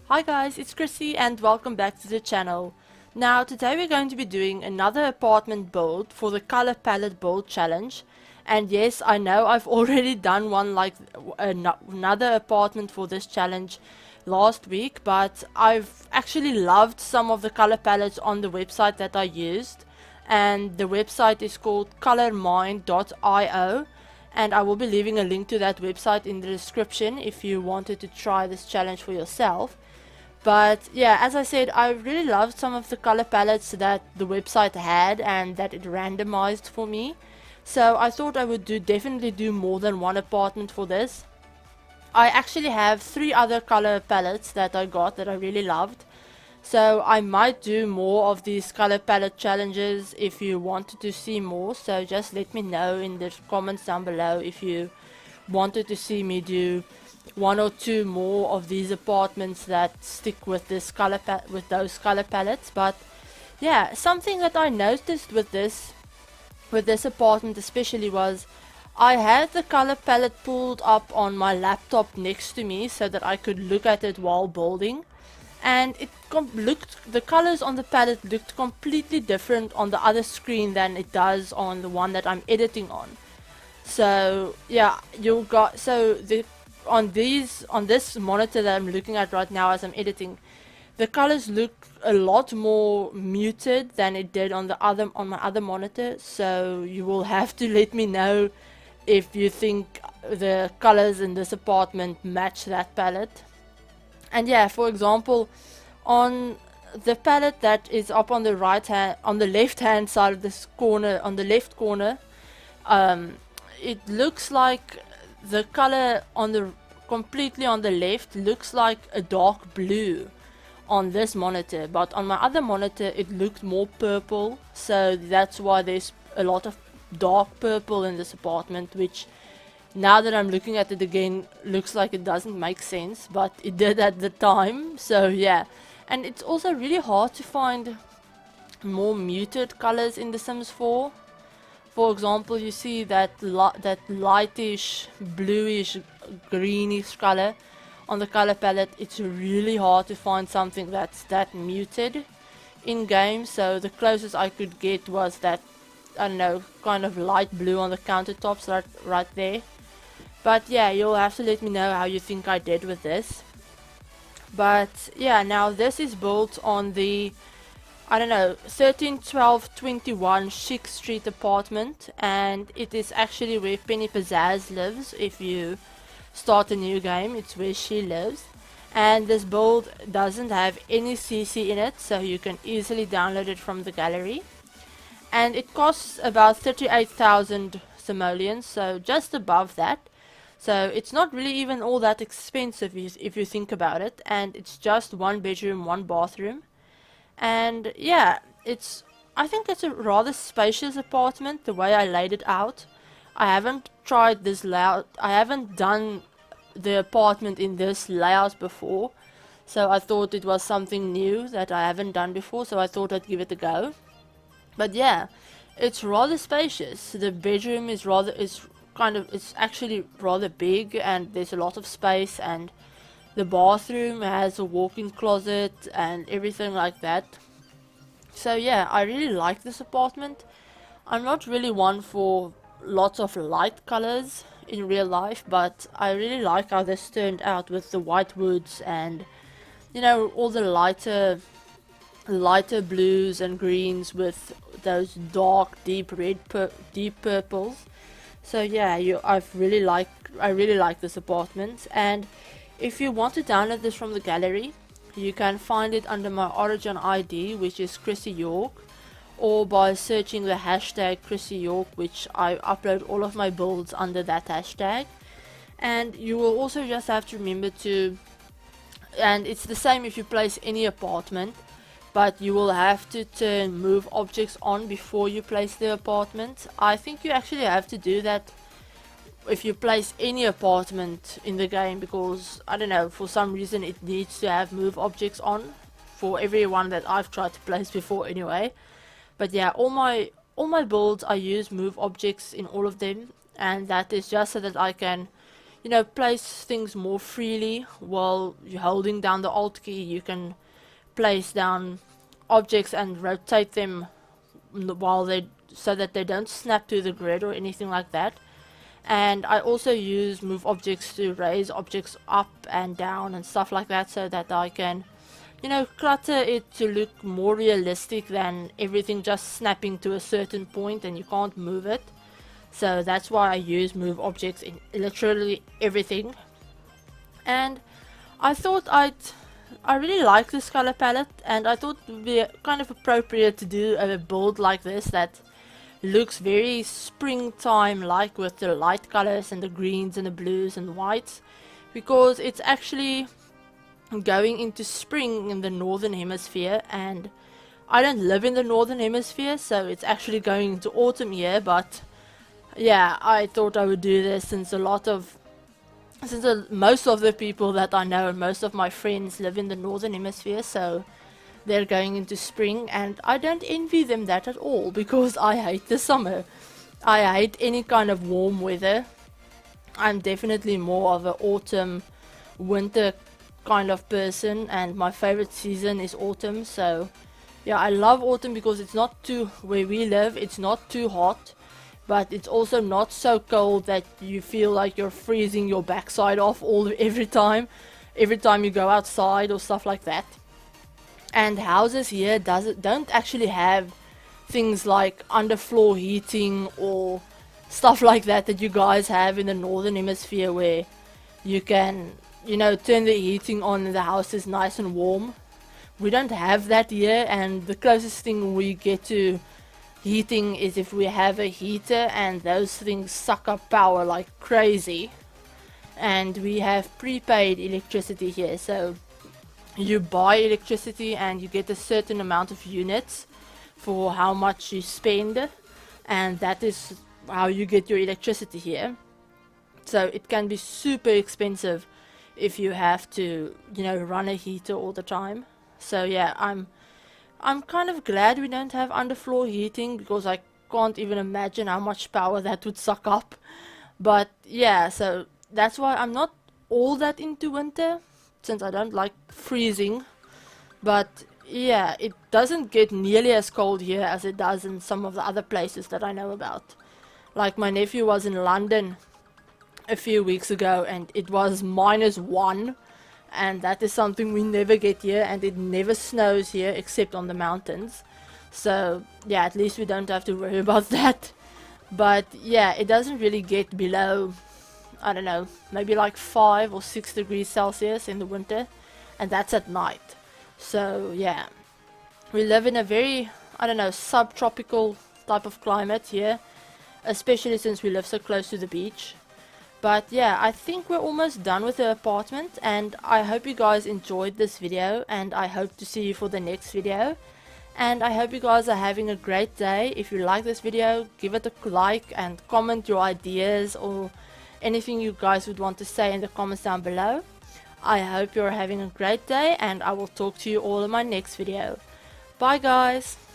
Hi guys, it's Chrissie and welcome back to the channel. Now today we're going to be doing another apartment build for the color palette build challenge. And yes, I know I've already done one like another apartment for this challenge last week, but I've actually loved some of the color palettes on the website that I used. And the website is called colormind.io. And I will be leaving a link to that website in the description if you wanted to try this challenge for yourself. But yeah, as I said, I really loved some of the color palettes that the website had and that it randomized for me. So I thought I would definitely do more than one apartment for this. I actually have 3 other color palettes that I got that I really loved. So I might do more of these color palette challenges if you wanted to see more. So just let me know in the comments down below if you wanted to see me do 1 or 2 more of these apartments that stick with this with those color palettes. But yeah, something that I noticed with this apartment especially was I had the color palette pulled up on my laptop next to me so that I could look at it while building, and the colors on the palette looked completely different on the other screen than it does on the one that I'm editing on. So yeah, on this monitor that I'm looking at right now as I'm editing, the colors look a lot more muted than it did on my other monitor. So you will have to let me know if you think the colors in this apartment match that palette. And yeah, for example, on the palette that is up on the left hand side of this corner, on the left corner, it looks like the color completely on the left looks like a dark blue on this monitor, but on my other monitor it looked more purple. So that's why there's a lot of dark purple in this apartment, which now that I'm looking at it again looks like it doesn't make sense, but it did at the time. So yeah, and it's also really hard to find more muted colors in The Sims 4. For example, you see that lightish, bluish, greenish color on the color palette. It's really hard to find something that's that muted in game. So the closest I could get was that, I don't know, kind of light blue on the countertops right there. But yeah, you'll have to let me know how you think I did with this. But yeah, now this is built on the, I don't know, 131221 Chic Street apartment, and it is actually where Penny Pizzazz lives. If you start a new game, it's where she lives. And this build doesn't have any CC in it, so you can easily download it from the gallery. And it costs about 38,000 simoleons, so just above that. So it's not really even all that expensive if you think about it, and it's just 1 bedroom, 1 bathroom. And yeah, I think it's a rather spacious apartment the way I laid it out. I haven't tried this layout, I haven't done the apartment in this layout before, so I thought it was something new that I haven't done before, so I thought I'd give it a go. But yeah, it's rather spacious. The bedroom is it's actually rather big, and there's a lot of space, and the bathroom has a walk-in closet and everything like that. So yeah, I really like this apartment. I'm not really one for lots of light colors in real life, but I really like how this turned out with the white woods and, you know, all the lighter blues and greens with those dark deep purples. So yeah, I really like this apartment. And if you want to download this from the gallery, you can find it under my origin ID, which is ChrissieYork, or by searching the hashtag ChrissieYork, which I upload all of my builds under that hashtag. And you will also just have to remember and it's the same if you place any apartment, but you will have to turn move objects on before you place the apartment. I think you actually have to do that if you place any apartment in the game, because I don't know, for some reason it needs to have move objects on for everyone that I've tried to place before anyway. But yeah, all my builds I use move objects in all of them, and that is just so that I can, you know, place things more freely. While you're holding down the Alt key, you can place down objects and rotate them while they, so that they don't snap to the grid or anything like that. And I also use move objects to raise objects up and down and stuff like that, so that I can, you know, clutter it to look more realistic than everything just snapping to a certain point and you can't move it. So that's why I use move objects in literally everything. And I thought I really like this color palette, and I thought it would be kind of appropriate to do a build like this that looks very springtime like, with the light colors and the greens and the blues and whites, because it's actually going into spring in the northern hemisphere, and I don't live in the northern hemisphere, so it's actually going into autumn here. But yeah, I thought I would do this since most of the people that I know and most of my friends live in the northern hemisphere, so they're going into spring, and I don't envy them that at all, because I hate the summer. I hate any kind of warm weather. I'm definitely more of an autumn, winter kind of person, and my favorite season is autumn. So yeah, I love autumn because it's not too, where we live, it's not too hot, but it's also not so cold that you feel like you're freezing your backside off every time you go outside or stuff like that. And houses here don't actually have things like underfloor heating or stuff like that you guys have in the northern hemisphere, where you can, you know, turn the heating on and the house is nice and warm. We don't have that here, and the closest thing we get to heating is if we have a heater, and those things suck up power like crazy. And we have prepaid electricity here, so you buy electricity and you get a certain amount of units for how much you spend, and that is how you get your electricity here. So it can be super expensive if you have to, you know, run a heater all the time. So yeah, I'm kind of glad we don't have underfloor heating, because I can't even imagine how much power that would suck up. But yeah, so that's why I'm not all that into winter, since I don't like freezing. But yeah, it doesn't get nearly as cold here as it does in some of the other places that I know about. Like, my nephew was in London a few weeks ago and it was -1, and that is something we never get here, and it never snows here except on the mountains. So yeah, at least we don't have to worry about that. But yeah, it doesn't really get below, I don't know, maybe like 5 or 6 degrees Celsius in the winter, and that's at night. So yeah, we live in a very, I don't know, subtropical type of climate here, especially since we live so close to the beach. But yeah, I think we're almost done with the apartment, and I hope you guys enjoyed this video, and I hope to see you for the next video. And I hope you guys are having a great day. If you like this video, give it a like and comment your ideas or anything you guys would want to say in the comments down below. I hope you're having a great day, and I will talk to you all in my next video. Bye guys!